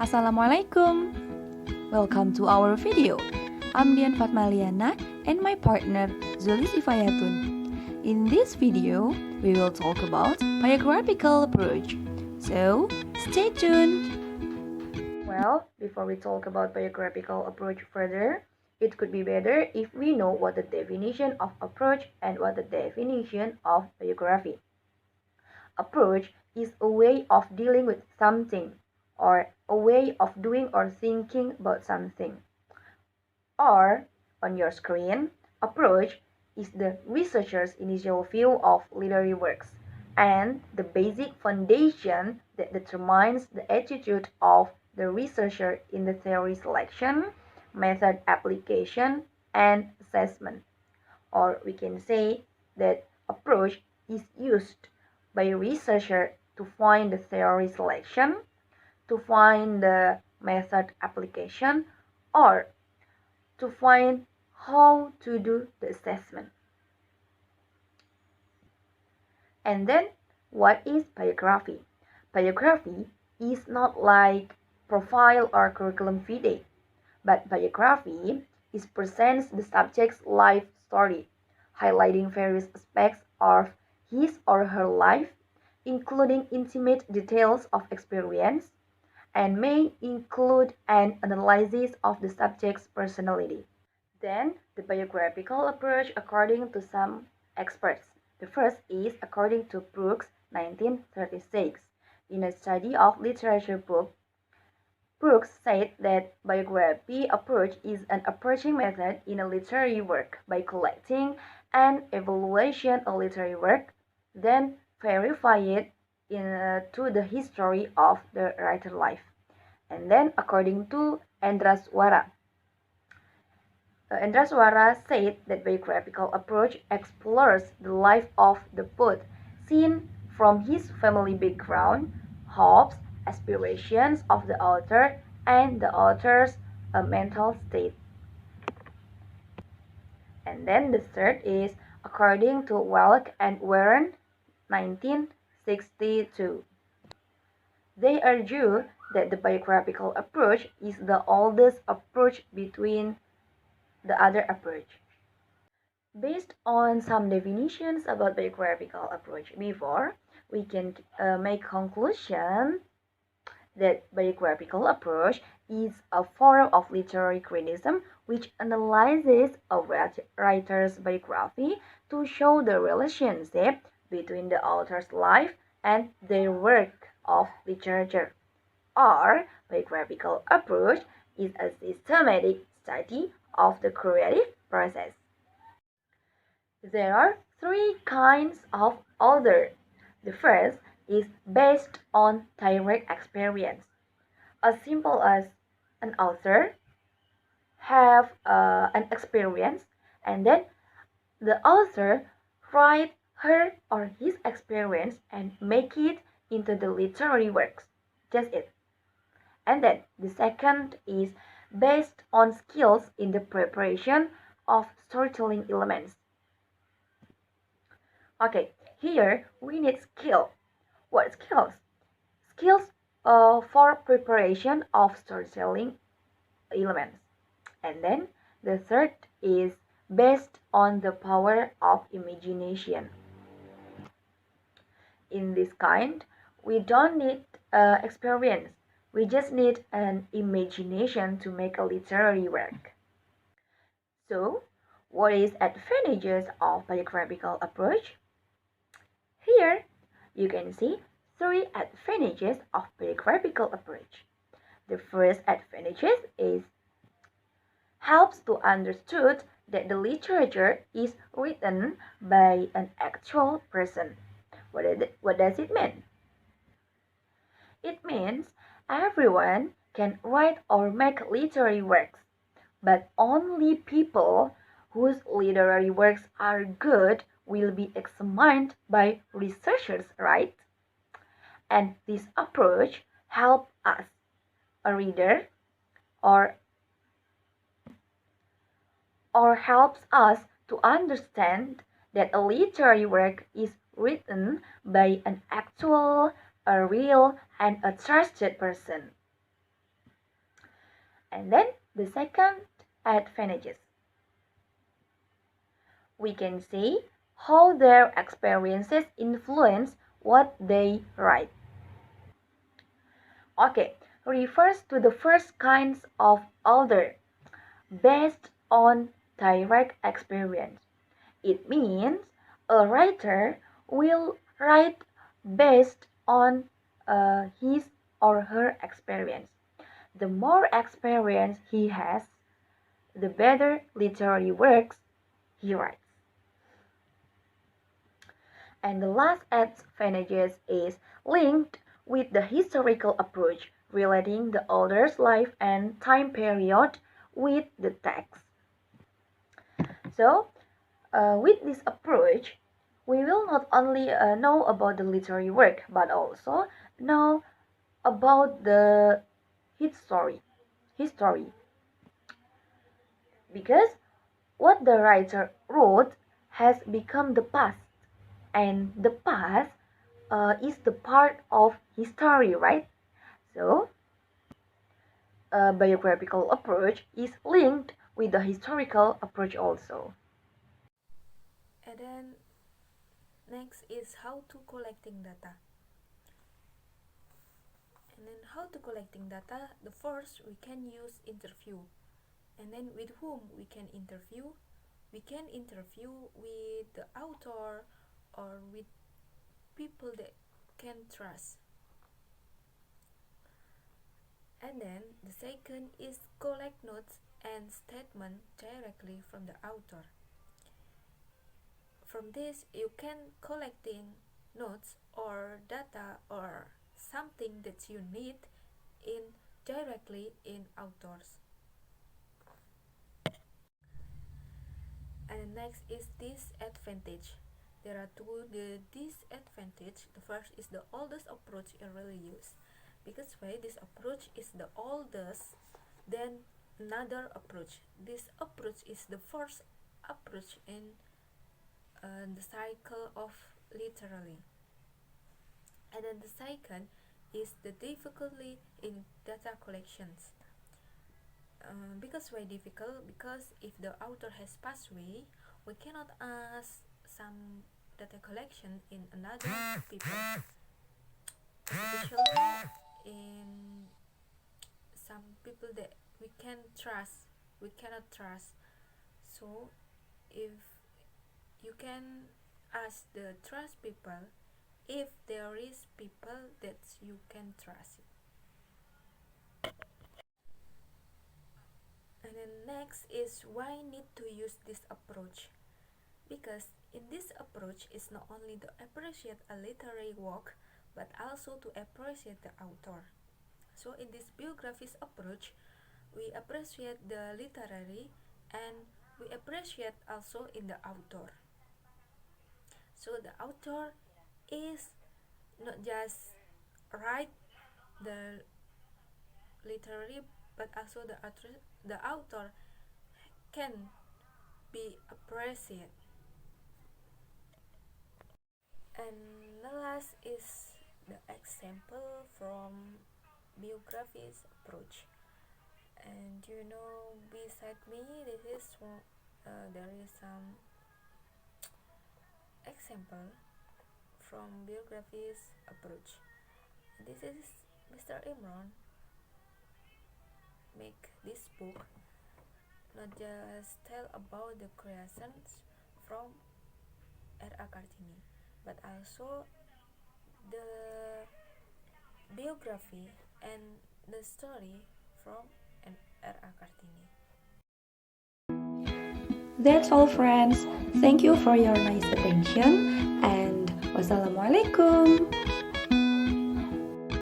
Assalamualaikum. Welcome to our video. I'm Dian Fatmaliana and my partner Zulis. In this video, we will talk about biographical approach. So, stay tuned. Well, before we talk about biographical approach further, it could be better if we know what the definition of approach and what the definition of biography. Approach is a way of dealing with something, or a way of doing or thinking about something. Or, on your screen, approach is the researcher's initial view of literary works and the basic foundation that determines the attitude of the researcher in the theory selection, method application, and assessment. Or we can say that approach is used by a researcher to find the theory selection, to find the method application, or to find how to do the assessment. And then, what is biography? Biography is not like profile or curriculum vitae, but biography presents the subject's life story, highlighting various aspects of his or her life, including intimate details of experience, and may include an analysis of the subject's personality. Then, the biographical approach according to some experts. The first is according to Brooks, 1936. In a study of literature book, Brooks said that biography approach is an approaching method in a literary work by collecting and evaluation a literary work, then verify it to the history of the writer's life. And then according to Endraswara said that biographical approach explores the life of the poet seen from his family background, hopes, aspirations of the author, and the author's mental state. And then the third is according to Welk and Warren, 1962. They argue that the biographical approach is the oldest approach between the other approach. Based on some definitions about biographical approach before, we can make conclusion that biographical approach is a form of literary criticism which analyzes a writer's biography to show the relationship between the author's life and their work of literature. Or, biographical approach is a systematic study of the creative process. There are three kinds of author. The first is based on direct experience. As simple as an author have an experience, and then the author write her or his experience and make it into the literary works. Just it. And then the second is based on skills in the preparation of storytelling elements. Okay, here we need skill. What skills? Skills for preparation of storytelling elements. And then the third is based on the power of imagination. In this kind, we don't need experience. We just need an imagination to make a literary work. So, what is advantages of biographical approach? Here, you can see three advantages of biographical approach. The first advantage is helps to understood that the literature is written by an actual person. What does it mean? It means everyone can write or make literary works, but only people whose literary works are good will be examined by researchers, right? And this approach helps us, a reader, or helps us to understand that a literary work is written by an actual, a real, and a trusted person. And then the second advantages. We can see how their experiences influence what they write. Okay, refers to the first kinds of order based on direct experience. It means a writer will write based on his or her experience. The more experience he has, the better literary works he writes. And the last advantage is linked with the historical approach, relating the author's life and time period with the text. So, with this approach, we will not only know about the literary work, but also know about the history. Because what the writer wrote has become the past, and the past is the part of history, right? So, a biographical approach is linked with the historical approach also. And then next is how to collecting data. And then how to collecting data, the first we can use interview. And then with whom we can interview? We can interview with the author or with people that can trust. And then the second is collect notes and statement directly from the author. From this you can collecting notes or data or something that you need in directly in authors. And next is disadvantage. There are two disadvantage. The first is the oldest approach I really use. Because why this approach is the oldest than another approach. This approach is the first approach in the cycle of literally. And then the second is the difficulty in data collections. Because why difficult? Because if the author has passed away, we cannot ask some data collection in another people, especially in some people that we cannot trust. So if you can ask the trust people, if there is people that you can trust. And then next is why need to use this approach? Because in this approach is not only to appreciate a literary work, but also to appreciate the author. So in this biographies approach, we appreciate the literary and we appreciate also in the author. So the author is not just write the literary, but also the author can be appreciated. And the last is the example from biographies approach. And beside me, there is some example from biographies approach. This is Mr. Imran make this book not just tell about the creations from R.A. Kartini, but also the biography and the story from R.A. Kartini. That's all, friends. Thank you for your nice attention, and wassalamualaikum.